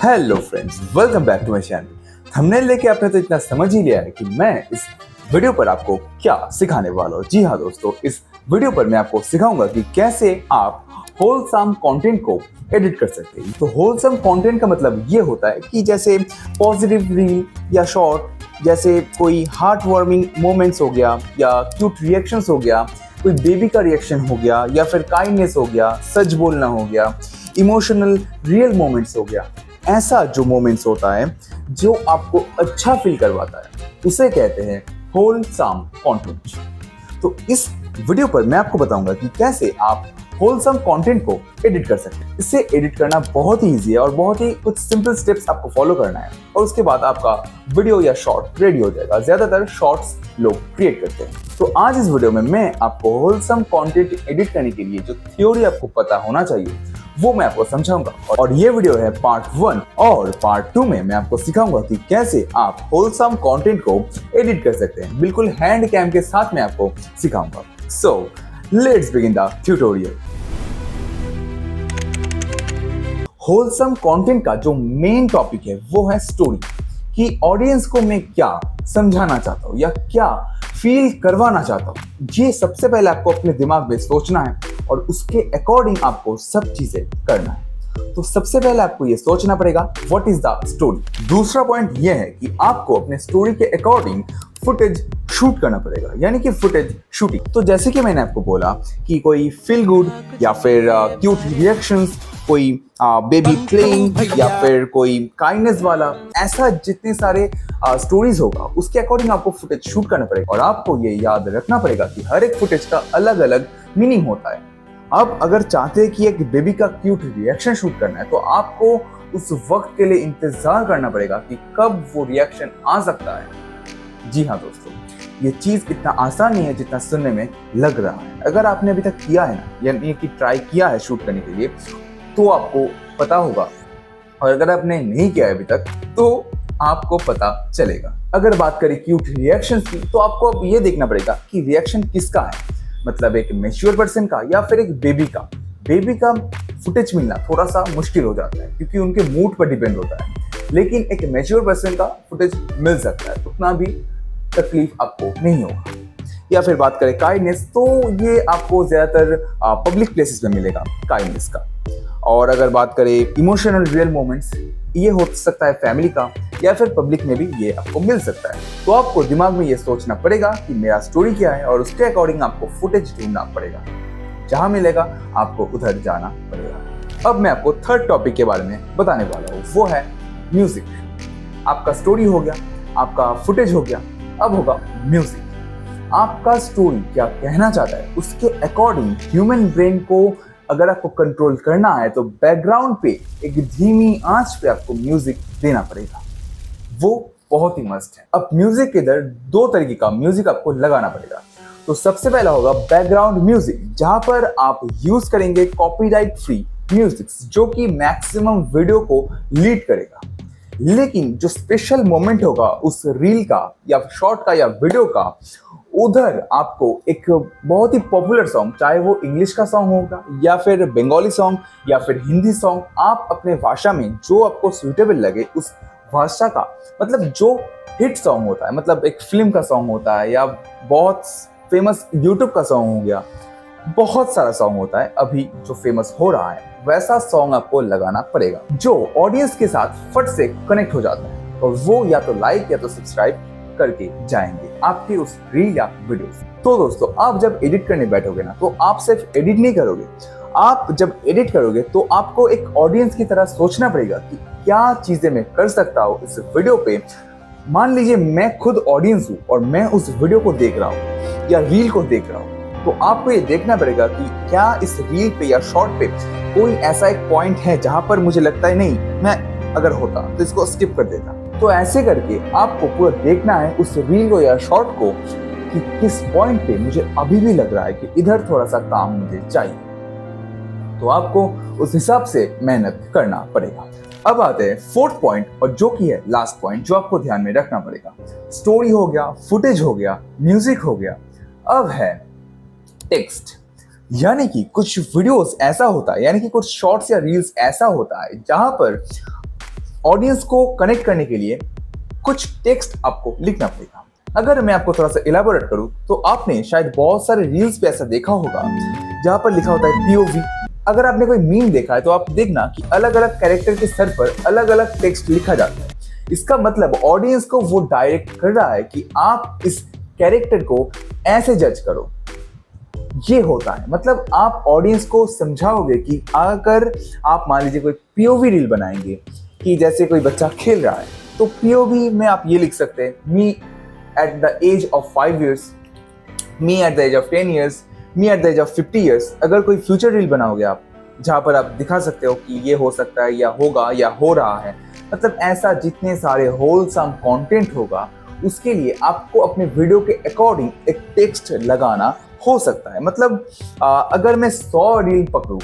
Hello friends, welcome back to my channel. Thumbnail लेके आपने तो इतना समझ ही लिया है कि मैं इस वीडियो पर आपको क्या सिखाने वाला हूँ। जी हाँ दोस्तों, इस वीडियो पर मैं आपको सिखाऊंगा कि कैसे आप होलसम कंटेंट को एडिट कर सकते हैं। तो होलसम कंटेंट का मतलब ये होता है कि जैसे पॉजिटिव रील या शॉर्ट, जैसे कोई हार्ट वार्मिंग मोमेंट्स हो गया या क्यूट रिएक्शंस हो गया, कोई बेबी का रिएक्शन हो गया या फिर काइंडनेस हो गया, सच बोलना हो गया, इमोशनल रियल मोमेंट्स हो गया। ऐसा जो मोमेंट्स होता है जो आपको अच्छा फील करवाता है, उसे कहते हैं होलसम कंटेंट। तो इस वीडियो पर मैं आपको बताऊंगा कि कैसे आप होलसम कंटेंट को एडिट कर सकते हैं। इसे एडिट करना बहुत ही ईजी है और बहुत ही कुछ सिंपल स्टेप्स आपको फॉलो करना है और उसके बाद आपका वीडियो या शॉर्ट रेडी हो जाएगा। ज्यादातर शॉर्ट्स लोग क्रिएट करते हैं। तो आज इस वीडियो में मैं आपको होलसम कंटेंट एडिट करने के लिए जो थ्योरी आपको पता होना चाहिए वो मैं आपको समझाऊंगा। और ये वीडियो है पार्ट 1 और पार्ट 2 में मैं आपको सिखाऊंगा कि कैसे आप होलसम कंटेंट को एडिट कर सकते हैं। बिल्कुल हैंड कैम के साथ मैं आपको सिखाऊंगा। So let's begin the tutorial. Wholesome content का जो मेन टॉपिक है वो है स्टोरी, कि ऑडियंस को मैं क्या समझाना चाहता हूँ या क्या फील करवाना चाहता हूँ। ये सबसे पहले आपको अपने दिमाग में सोचना है और उसके अकॉर्डिंग आपको सब चीजें करना है। तो सबसे पहले आपको ये सोचना पड़ेगा व्हाट इज द स्टोरी। दूसरा पॉइंट ये है कि आपको अपने स्टोरी के अकॉर्डिंग फुटेज शूट करना पड़ेगा, यानी कि फुटेज शूटिंग। तो जैसे कि मैंने आपको बोला कि कोई फील गुड या फिर क्यूट रिएक्शंस, कोई बेबी प्लेइंग या फिर कोई काइंडनेस वाला, ऐसा जितने सारे स्टोरीज होगा उसके अकॉर्डिंग आपको फुटेज शूट करना पड़ेगा। और आपको ये याद रखना पड़ेगा कि हर एक फुटेज का अलग अलग मीनिंग होता है। आप अगर चाहते हैं कि एक बेबी का क्यूट रिएक्शन शूट करना है तो आपको उस वक्त के लिए इंतजार करना पड़ेगा कि कब वो रिएक्शन आ सकता है। जी हाँ दोस्तों, ये चीज इतना आसान नहीं है जितना सुनने में लग रहा है। अगर आपने अभी तक किया है ना, यानी कि ट्राई किया है शूट करने के लिए, तो आपको पता होगा, और अगर आपने नहीं किया है अभी तक तो आपको पता चलेगा। अगर बात करें क्यूट रिएक्शंस की, तो आपको अब ये देखना पड़ेगा कि रिएक्शन किसका है, मतलब एक मैच्योर पर्सन का या फिर एक बेबी का। बेबी का फुटेज मिलना थोड़ा सा मुश्किल हो जाता है क्योंकि उनके मूड पर डिपेंड होता है, लेकिन एक मैच्योर पर्सन का फुटेज मिल सकता है, उतना भी तकलीफ आपको नहीं होगा। या फिर बात करें काइंडनेस, तो ये आपको ज्यादातर पब्लिक प्लेसेस में मिलेगा काइंडनेस का। और अगर बात करें इमोशनल रियल मोमेंट्स, ये हो सकता है फैमिली का या फिर पब्लिक में भी ये आपको मिल सकता है। तो आपको दिमाग में ये सोचना पड़ेगा कि मेरा स्टोरी क्या है और उसके अकॉर्डिंग आपको फुटेज ढूंढना पड़ेगा। जहां मिलेगा आपको उधर जाना पड़ेगा। अब मैं आपको थर्ड टॉपिक के बारे में बताने वाला हूँ, वो है म्यूजिक। आपका स्टोरी हो गया, आपका फुटेज हो गया, अब होगा म्यूजिक। आपका स्टोरी क्या कहना चाहता है उसके अकॉर्डिंग ह्यूमन ब्रेन को अगर आपको कंट्रोल करना है तो बैकग्राउंड पे एक धीमी आंच पे आपको म्यूजिक देना पड़ेगा। वो बहुत ही मस्त है। अब म्यूजिक के इधर दो तरीके का म्यूजिक आपको लगाना पड़ेगा। तो सबसे पहला होगा बैकग्राउंड म्यूजिक, जहां पर आप यूज करेंगे कॉपीराइट फ्री म्यूजिक जो कि मैक्सिमम वीडियो को लीड करेगा। लेकिन जो स्पेशल मोमेंट होगा उस रील का या शॉर्ट का या वीडियो का, उधर आपको एक बहुत ही पॉपुलर सॉन्ग, चाहे वो इंग्लिश का सॉन्ग होगा या फिर बंगाली सॉन्ग या फिर हिंदी सॉन्ग, आप अपने भाषा में जो आपको सुइटेबल लगे उस भाषा का, मतलब जो हिट सॉन्ग होता है, मतलब एक फिल्म का सॉन्ग होता है या बहुत फेमस यूट्यूब का सॉन्ग हो गया, बहुत सारा सॉन्ग होता है अभी जो फेमस हो रहा है, वैसा सॉन्ग आपको लगाना पड़ेगा जो ऑडियंस के साथ फट से कनेक्ट हो जाता है और वो या तो लाइक या तो सब्सक्राइब करके जाएंगे आपके उस रील या वीडियो से। तो दोस्तों, आप जब एडिट करने बैठोगे ना, तो आप सिर्फ एडिट नहीं करोगे। आप जब एडिट करोगे तो आपको एक ऑडियंस की तरह सोचना पड़ेगा कि क्या चीजें मैं कर सकता हूँ इस वीडियो पे। मान लीजिए मैं खुद ऑडियंस हूँ और मैं उस वीडियो को देख रहा हूँ या रील को देख रहा हूँ, तो आपको ये देखना पड़ेगा कि क्या इस रील पे या शॉर्ट पे कोई ऐसा एक पॉइंट है जहां पर मुझे लगता है नहीं, मैं अगर होता तो इसको स्किप कर देता। तो ऐसे करके आपको पूरा देखना है उस रील को या शॉर्ट को कि किस पॉइंट पे मुझे अभी भी लग रहा है कि इधर थोड़ा सा काम मुझे चाहिए। तो आपको उस हिसाब से मेहनत करना पड़ेगा। अब आते हैं फोर्थ पॉइंट, और जो कि है लास्ट पॉइंट जो आपको ध्यान में रखना पड़ेगा। स्टोरी हो गया, फुटेज हो गया, म्यूजिक हो गया, अब है टेक्स्ट। यानी कि कुछ वीडियोस ऐसा होता है, यानी कि कुछ शॉर्ट्स या रील्स ऐसा होता है जहां पर ऑडियंस को कनेक्ट करने के लिए कुछ टेक्स्ट आपको लिखना पड़ेगा। अगर मैं आपको थोड़ा सा इलाबोरेट करूं तो आपने शायद बहुत सारे रील्स पे ऐसा देखा होगा जहां पर लिखा होता है POV। अगर आपने कोई मीम देखा है तो आप देखना कि अलग अलग कैरेक्टर के सर पर अलग अलग टेक्स्ट लिखा जाता है। इसका मतलब ऑडियंस को वो डायरेक्ट कर रहा है कि आप इस कैरेक्टर को ऐसे जज करो। ये होता है, मतलब आप ऑडियंस को समझाओगे कि अगर आप मान लीजिए कोई POV रील बनाएंगे कि जैसे कोई बच्चा खेल रहा है तो POV में आप ये लिख सकते हैं, मी at the age of 5 years, me at the age of 10 years, me at the age of 50 years। अगर कोई फ्यूचर रील बनाओगे आप जहां पर आप दिखा सकते हो कि ये हो सकता है या होगा या हो रहा है, मतलब ऐसा जितने सारे होलसम कंटेंट होगा उसके लिए आपको अपने वीडियो के अकॉर्डिंग एक टेक्स्ट लगाना हो सकता है। मतलब अगर मैं 100 रील पकड़ूं,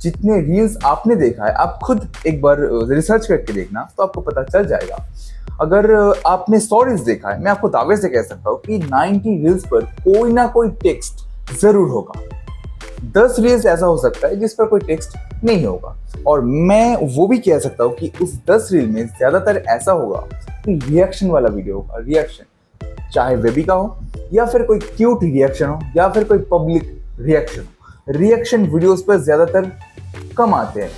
जितने रील्स आपने देखा है आप खुद एक बार रिसर्च करके देखना तो आपको पता चल जाएगा। अगर आपने 100 रील्स देखा है, मैं आपको दावे से कह सकता हूँ कि 90 रील्स पर कोई ना कोई टेक्स्ट जरूर होगा। 10 रील्स ऐसा हो सकता है जिस पर कोई टेक्स्ट नहीं होगा, और मैं वो भी कह सकता हूँ कि उस 10 रील में ज्यादातर ऐसा होगा कि रिएक्शन वाला वीडियो होगा। रिएक्शन चाहे बेबी का हो या फिर कोई क्यूट रिएक्शन हो या फिर कोई पब्लिक रिएक्शन हो। रिएक्शन वीडियोस पर ज्यादातर कम आते हैं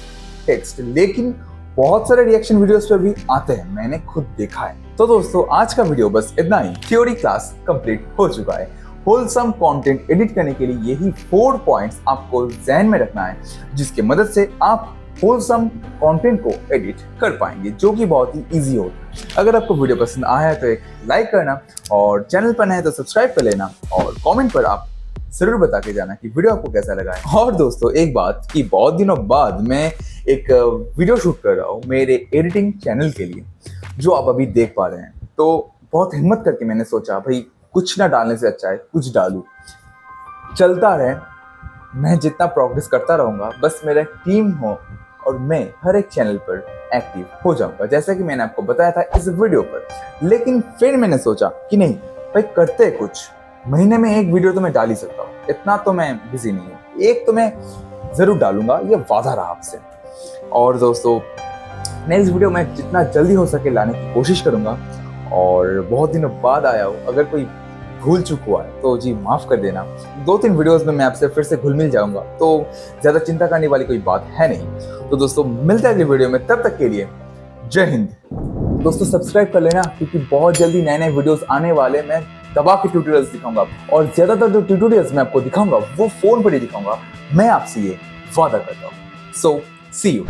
टेक्स्ट, लेकिन बहुत सारे रिएक्शन वीडियोस पर भी आते हैं, मैंने खुद देखा है। तो दोस्तों आज का वीडियो बस इतना ही। थ्योरी क्लास कंप्लीट हो चुका है। होलसम कंटेंट एडिट करने के लिए यही 4 पॉइंट्स आपको ध्यान में रखना है, जिसकी मदद से आप होलसम कंटेंट को एडिट कर पाएंगे, जो कि बहुत ही इजी होता है। अगर आपको वीडियो पसंद आया है तो एक लाइक करना, और चैनल पर नए हैं तो सब्सक्राइब कर लेना, और कमेंट पर आप जरूर बता के जाना कि वीडियो आपको कैसा लगा है। और दोस्तों एक बात कि बहुत दिनों बाद मैं एक वीडियो शूट कर रहा हूँ मेरे एडिटिंग चैनल के लिए, जो आप अभी देख पा रहे हैं। तो बहुत हिम्मत करके मैंने सोचा भाई कुछ ना डालने से अच्छा है कुछ डालूं, चलता रहे, मैं जितना प्रोग्रेस करता रहूंगा, बस मेरा एक टीम हो और मैं हर एक चैनल पर एक्टिव हो जाऊंगा, जैसा कि मैंने आपको बताया था इस वीडियो पर। लेकिन फिर मैंने सोचा कि नहीं भाई करते कुछ, महीने में एक वीडियो तो मैं डाल ही सकता हूँ, इतना तो मैं बिजी नहीं हूँ, एक तो मैं जरूर डालूंगा, ये वादा रहा आपसे। और दोस्तों नेक्स्ट वीडियो मैं जितना जल्दी हो सके लाने की कोशिश करूंगा, और बहुत दिनों बाद आया हूँ, अगर कोई भूल चूक हुआ है तो जी माफ कर देना। 2-3 वीडियोस में मैं आपसे फिर से घुल मिल जाऊंगा, तो ज्यादा चिंता करने वाली कोई बात है नहीं। तो दोस्तों मिलते हैं अगली वीडियो में, तब तक के लिए जय हिंद। दोस्तों सब्सक्राइब कर लेना, क्योंकि बहुत जल्दी नए नए वीडियोस आने वाले, मैं दबा के ट्यूटोरियल्स दिखाऊंगा, और ज्यादातर जो ट्यूटोरियल्स मैं आपको दिखाऊंगा वो फोन पर ही दिखाऊंगा, मैं आपसे ये वादा करता हूँ। सो सी यू।